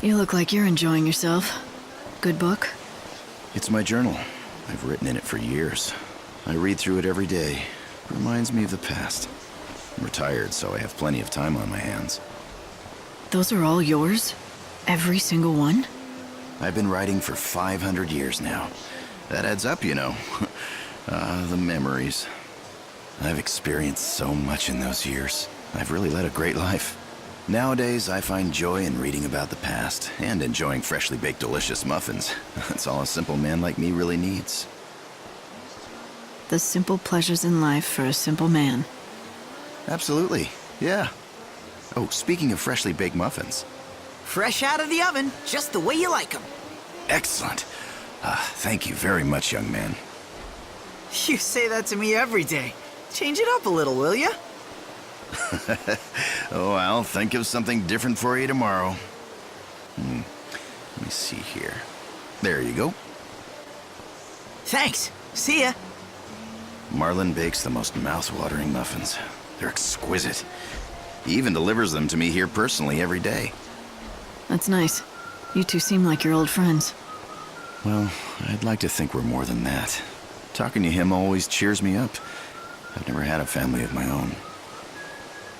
You look like you're enjoying yourself. Good book? It's my journal. I've written in it for years. I read through it every day. It reminds me of the past. I'm retired, so I have plenty of time on my hands. Those are all yours? Every single one? I've been writing for 500 years now. That adds up, you know. The memories. I've experienced so much in those years. I've really led a great life. Nowadays, I find joy in reading about the past and enjoying freshly baked delicious muffins. That's all a simple man like me really needs. The simple pleasures in life for a simple man. Absolutely, yeah. Oh, speaking of freshly baked muffins. Fresh out of the oven, just the way you like them. Excellent. Thank you very much, young man. You say that to me every day. Change it up a little, will ya? Oh, I'll think of something different for you tomorrow. Let me see here. There you go. Thanks. See ya. Marlin bakes the most mouth-watering muffins. They're exquisite. He even delivers them to me here personally every day. That's nice. You two seem like you're old friends. Well, I'd like to think we're more than that. Talking to him always cheers me up. I've never had a family of my own.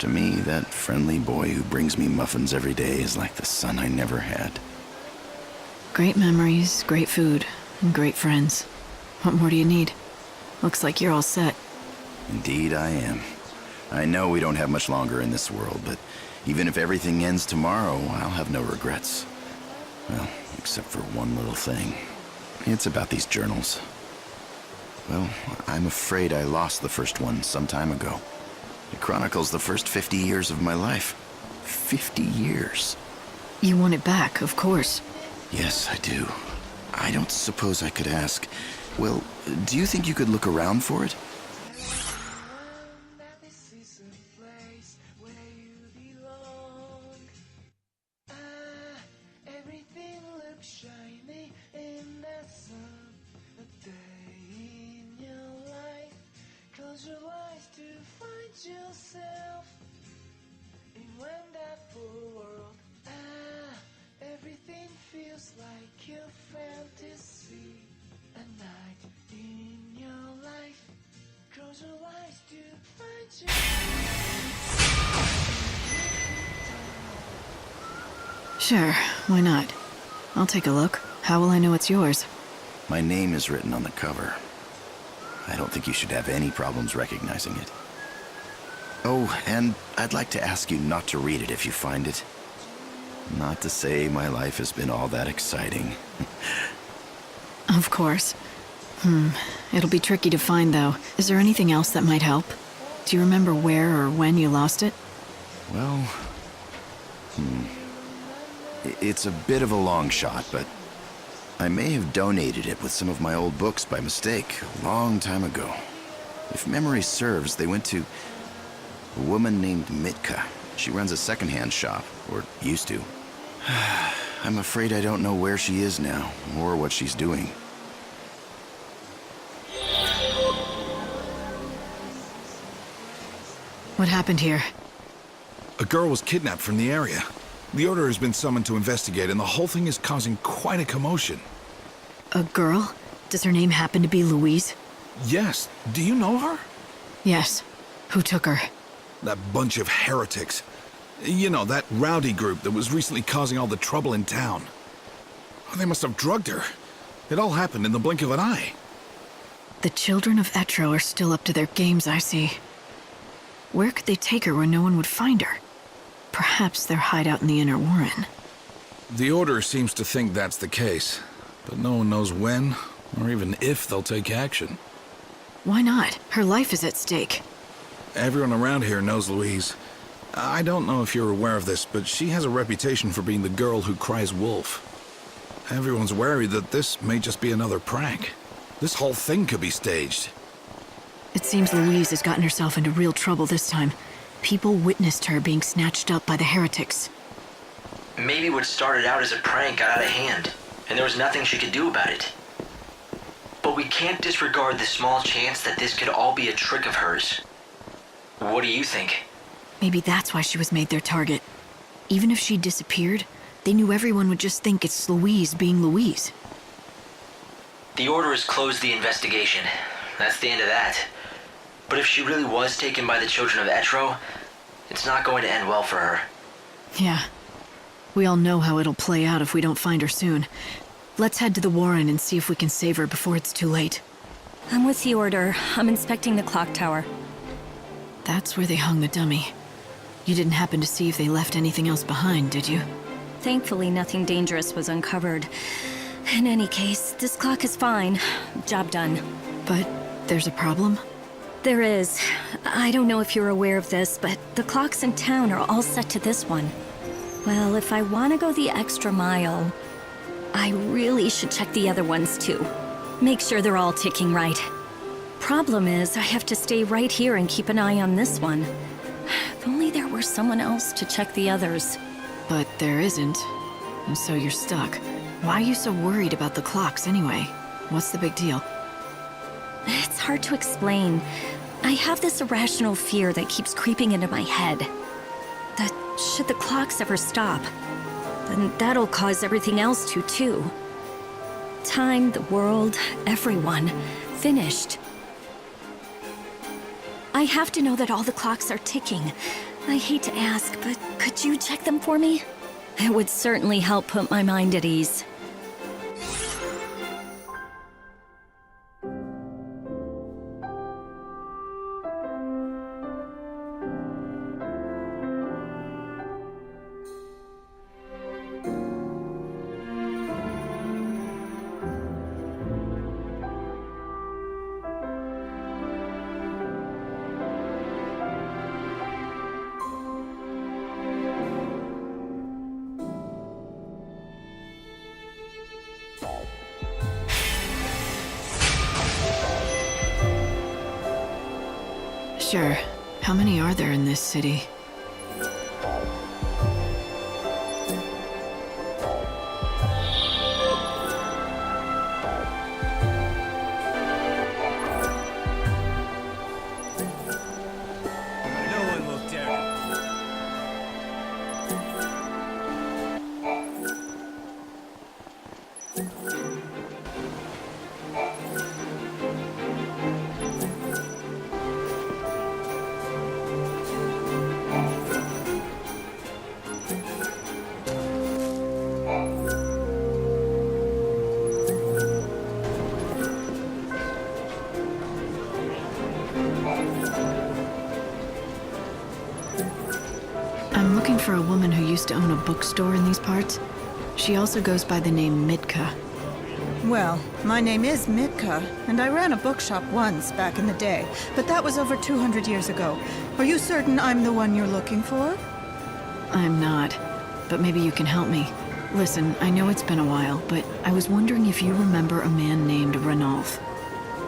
To me, that friendly boy who brings me muffins every day is like the son I never had. Great memories, great food, and great friends. What more do you need? Looks like you're all set. Indeed I am. I know we don't have much longer in this world, but even if everything ends tomorrow, I'll have no regrets. Well, except for one little thing. It's about these journals. Well, I'm afraid I lost the first one some time ago. It chronicles the first 50 years of my life. 50 years. You want it back, of course. Yes, I do. I don't suppose I could ask. Well, do you think you could look around for it? Yourself in wonderful world. Everything feels like your fantasy. A night in your life. Close your eyes to find yourself. Sure, why not? I'll take a look. How will I know it's yours? My name is written on the cover. I don't think you should have any problems recognizing it. Oh, and I'd like to ask you not to read it if you find it. Not to say my life has been all that exciting. Of course. It'll be tricky to find, though. Is there anything else that might help? Do you remember where or when you lost it? Well, it's a bit of a long shot, but I may have donated it with some of my old books by mistake a long time ago. If memory serves, they went to a woman named Mitka. She runs a secondhand shop, or used to. I'm afraid I don't know where she is now, or what she's doing. What happened here? A girl was kidnapped from the area. The Order has been summoned to investigate, and the whole thing is causing quite a commotion. A girl? Does her name happen to be Louise? Yes. Do you know her? Yes. Who took her? That bunch of heretics. You know, that rowdy group that was recently causing all the trouble in town. Oh, they must have drugged her. It all happened in the blink of an eye. The children of Etro are still up to their games, I see. Where could they take her where no one would find her? Perhaps their hideout in the Inner Warren. The Order seems to think that's the case, but no one knows when, or even if they'll take action. Why not? Her life is at stake. Everyone around here knows Louise. I don't know if you're aware of this, but she has a reputation for being the girl who cries wolf. Everyone's worried that this may just be another prank. This whole thing could be staged. It seems Louise has gotten herself into real trouble this time. People witnessed her being snatched up by the heretics. Maybe what started out as a prank got out of hand, and there was nothing she could do about it. But we can't disregard the small chance that this could all be a trick of hers. What do you think? Maybe that's why she was made their target. Even if she disappeared, They knew everyone would just think it's Louise being Louise. The order has closed the investigation. That's the end of that. But if she really was taken by the children of Etro, it's not going to end well for her. Yeah. We all know how it'll play out if we don't find her soon. Let's head to the Warren and see if we can save her before it's too late. I'm with the order. I'm inspecting the clock tower. That's where they hung the dummy. You didn't happen to see if they left anything else behind, did you? Thankfully, nothing dangerous was uncovered. In any case, this clock is fine. Job done. But there's a problem? There is. I don't know if you're aware of this, but the clocks in town are all set to this one. Well, if I want to go the extra mile, I really should check the other ones too. Make sure they're all ticking right. Problem is, I have to stay right here and keep an eye on this one. If only there were someone else to check the others. But there isn't, and so you're stuck. Why are you so worried about the clocks anyway? What's the big deal? It's hard to explain. I have this irrational fear that keeps creeping into my head. That should the clocks ever stop, then that'll cause everything else to, too. Time, the world, everyone. Finished. I have to know that all the clocks are ticking. I hate to ask, but could you check them for me? It would certainly help put my mind at ease. Sure. How many are there in this city? I'm looking for a woman who used to own a bookstore in these parts. She also goes by the name Mitka. Well, my name is Mitka, and I ran a bookshop once back in the day, but that was over 200 years ago. Are you certain I'm the one you're looking for? I'm not, but maybe you can help me. Listen, I know it's been a while, but I was wondering if you remember a man named Ranulph.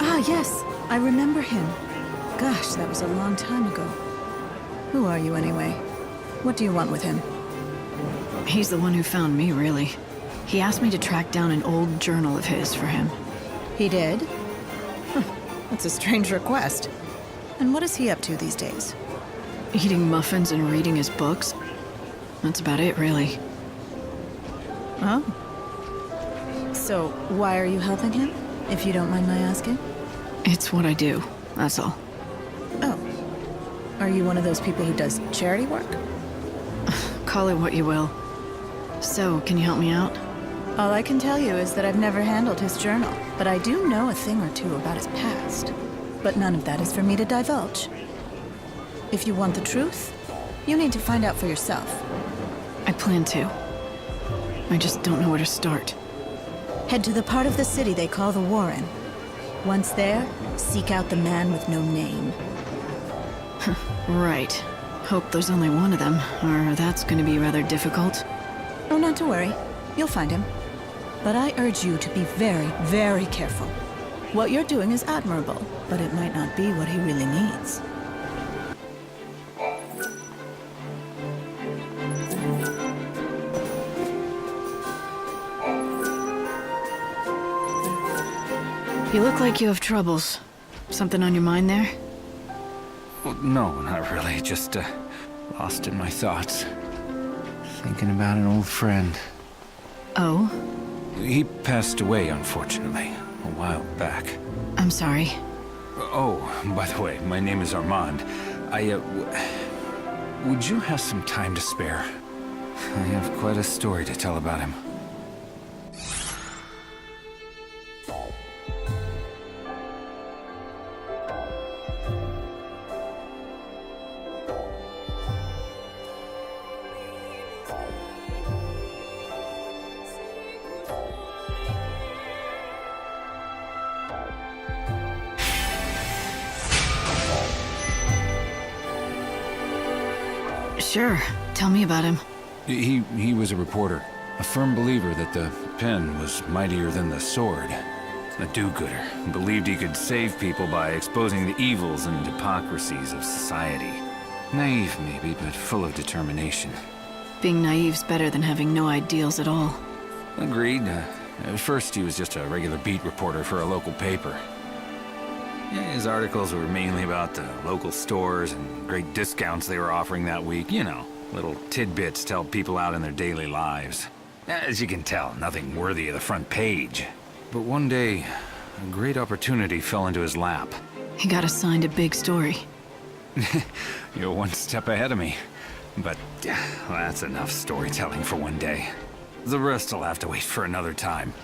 Ah, yes, I remember him. Gosh, that was a long time ago. Who are you anyway? What do you want with him? He's the one who found me, really. He asked me to track down an old journal of his for him. He did? That's a strange request. And what is he up to these days? Eating muffins and reading his books. That's about it, really. Oh. So, why are you helping him, if you don't mind my asking? It's what I do, that's all. Oh. Are you one of those people who does charity work? Call it what you will. So, can you help me out? All I can tell you is that I've never handled his journal, but I do know a thing or two about his past. But none of that is for me to divulge. If you want the truth, you need to find out for yourself. I plan to. I just don't know where to start. Head to the part of the city they call the Warren. Once there, seek out the man with no name. Right. Hope there's only one of them, or that's gonna be rather difficult. Oh, not to worry. You'll find him. But I urge you to be very, very careful. What you're doing is admirable, but it might not be what he really needs. You look like you have troubles. Something on your mind there? Well, no, not really. Just, lost in my thoughts. Thinking about an old friend. Oh? He passed away, unfortunately, a while back. I'm sorry. Oh, by the way, my name is Armand. Would you have some time to spare? I have quite a story to tell about him. Sure. Tell me about him. He was a reporter, a firm believer that the pen was mightier than the sword. A do-gooder, believed he could save people by exposing the evils and hypocrisies of society. Naive, maybe, but full of determination. Being naive's better than having no ideals at all. Agreed. At first, he was just a regular beat reporter for a local paper. His articles were mainly about the local stores and great discounts they were offering that week. You know, little tidbits to help people out in their daily lives. As you can tell, nothing worthy of the front page. But one day, a great opportunity fell into his lap. He got assigned a big story. You're one step ahead of me. But that's enough storytelling for one day. The rest will have to wait for another time.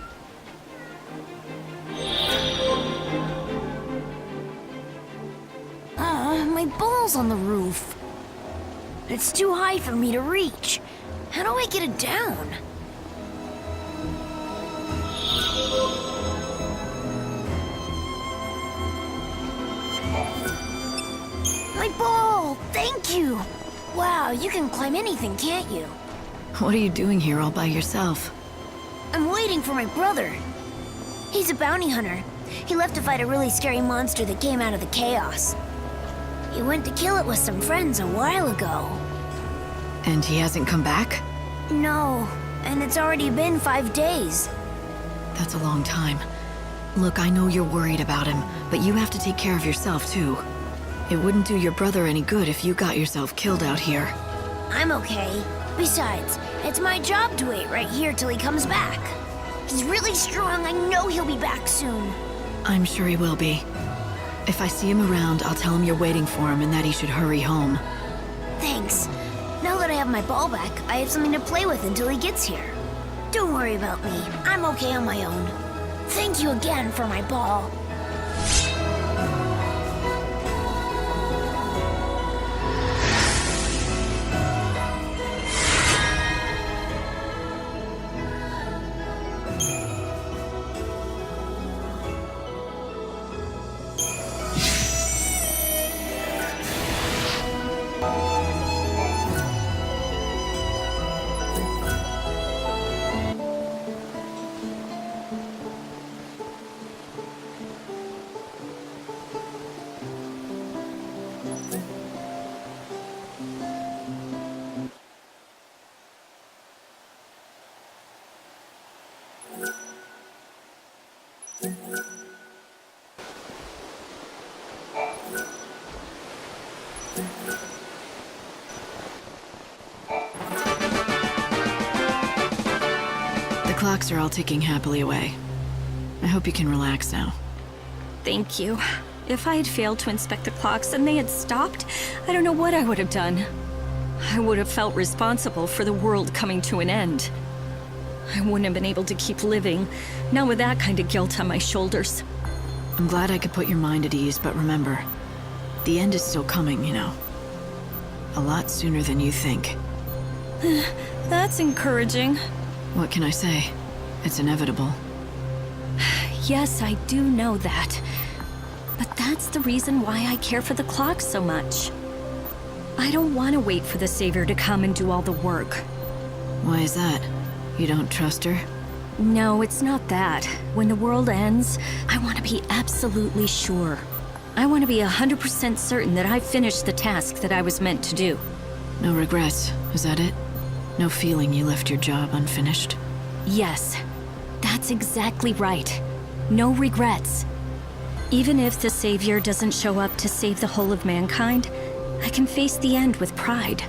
My ball's on the roof. It's too high for me to reach. How do I get it down? My ball! Thank you! Wow, you can climb anything, can't you? What are you doing here all by yourself? I'm waiting for my brother. He's a bounty hunter. He left to fight a really scary monster that came out of the chaos. He went to kill it with some friends a while ago. And he hasn't come back? No, and it's already been 5 days. That's a long time. Look, I know you're worried about him, but you have to take care of yourself, too. It wouldn't do your brother any good if you got yourself killed out here. I'm okay. Besides, it's my job to wait right here till he comes back. He's really strong. I know he'll be back soon. I'm sure he will be. If I see him around, I'll tell him you're waiting for him and that he should hurry home. Thanks. Now that I have my ball back, I have something to play with until he gets here. Don't worry about me. I'm okay on my own. Thank you again for my ball. The clocks are all ticking happily away. I hope you can relax now. Thank you. If I had failed to inspect the clocks and they had stopped, I don't know what I would have done. I would have felt responsible for the world coming to an end. I wouldn't have been able to keep living, not with that kind of guilt on my shoulders. I'm glad I could put your mind at ease, but remember, the end is still coming, you know. A lot sooner than you think. That's encouraging. What can I say? It's inevitable. Yes, I do know that. But that's the reason why I care for the clock so much. I don't want to wait for the Savior to come and do all the work. Why is that? You don't trust her? No, it's not that. When the world ends, I want to be absolutely sure. I want to be 100% certain that I finished the task that I was meant to do. No regrets, is that it? No feeling you left your job unfinished? Yes, that's exactly right. No regrets. Even if the Savior doesn't show up to save the whole of mankind, I can face the end with pride.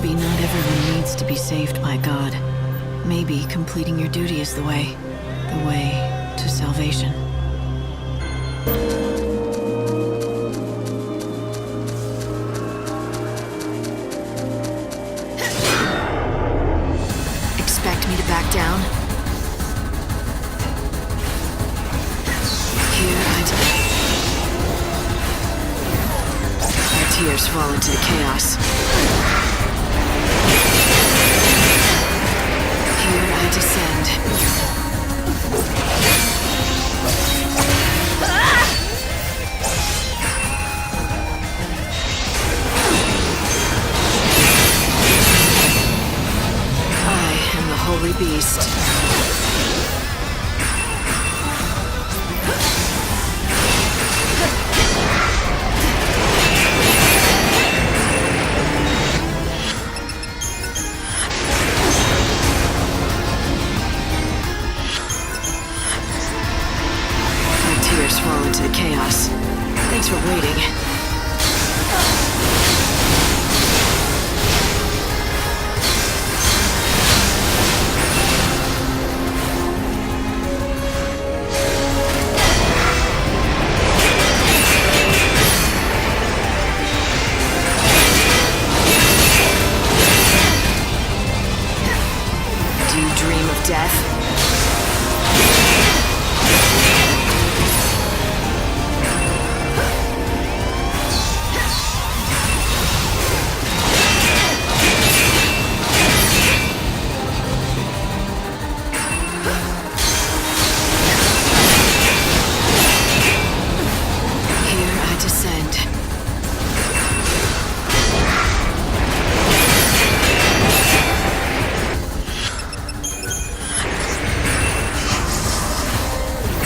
Maybe not everyone needs to be saved by God. Maybe completing your duty is the way to salvation. Expect me to back down? Our tears fall into the chaos. Here I descend. I am the Holy Beast. Fall into the chaos. Thanks for waiting. Do you dream of death?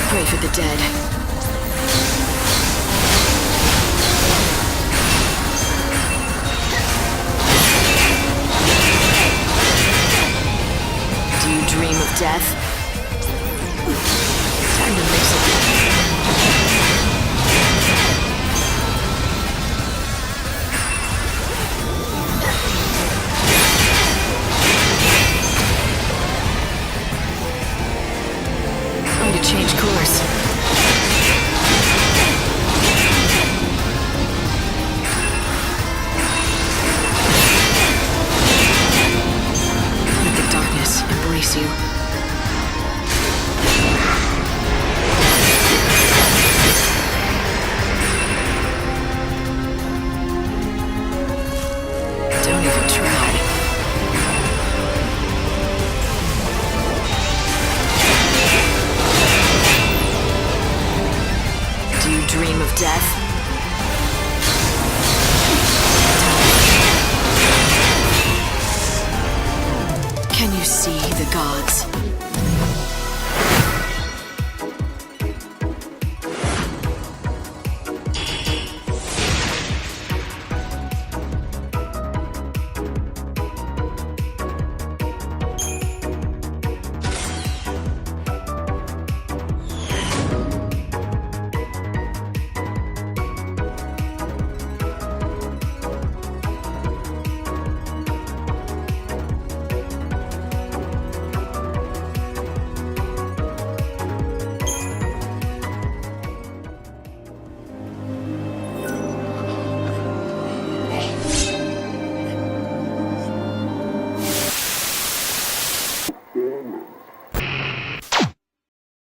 Pray for the dead.